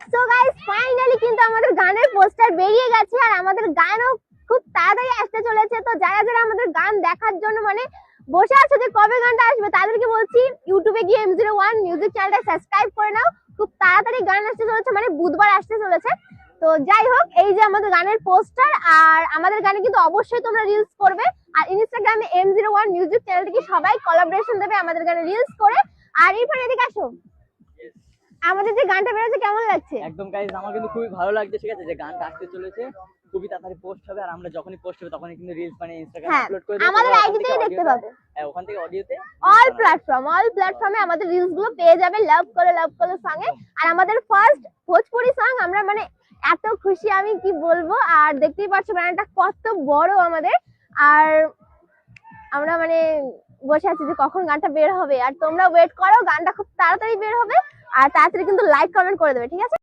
So guys finally কিন্তু আমাদের গানের পোস্টার বেরিয়ে গেছে আর আমাদের গানও খুব তাড়াতাড়ি আসতে চলেছে। তো যারা যারা আমাদের গান দেখার জন্য মানে বসে আছে যে কবে গানটা আসবে তাদেরকে বলছি ইউটিউবে গিয়ে M01 মিউজিক চ্যানেলটা সাবস্ক্রাইব করে নাও। খুব তাড়াতাড়ি গান আসতে চলেছে, মানে বুধবার আসতে চলেছে। তো যাই হোক, এই যে আমাদের গানের পোস্টার, আর আমাদের গানে কিন্তু অবশ্যই তোমরা রিলস করবে। আর ইনস্টাগ্রামে M01 মিউজিক চ্যানেলটিকে সবাই কোলাবোরেশন দেবে আমাদের গানে রিলস করে। আর এরপর এদিকে আসো, আমাদের যে গানটা বেরোচ্ছে কেমন লাগছে? একদম গাইজ, আমার কিন্তু খুবই ভালো লাগছে। ঠিক আছে, যে গানটা আসতে চলেছে খুবই তাড়াতাড়ি পোস্ট হবে, আর আমরা যখনই পোস্ট হবে তখনই কিন্তু রিলস বানিয়ে ইনস্টাগ্রামে হ্যাঁ, আপলোড করে দেব। আমাদের আইডিতেই দেখতে পাবে। হ্যাঁ, ওখান থেকে অডিওতে অল প্ল্যাটফর্মে আমাদের রিলস গুলো পেয়ে যাবে লাভ করে সঙ্গে। আর আমাদের ফার্স্ট ভোজপুরি সং, আমরা মানে এত খুশি আমি কি বলবো। আর দেখতেই পাচ্ছ ব্যানারটা কত বড় আমাদের। আর আমরা মানে বসে আছি যে কখন গানটা বের হবে। আর তোমরা ওয়েট করো, গানটা খুব তাড়াতাড়ি বের হবে। আর তাড়াতাড়ি কিন্তু লাইক কমেন্ট করে দেবে, ঠিক আছে?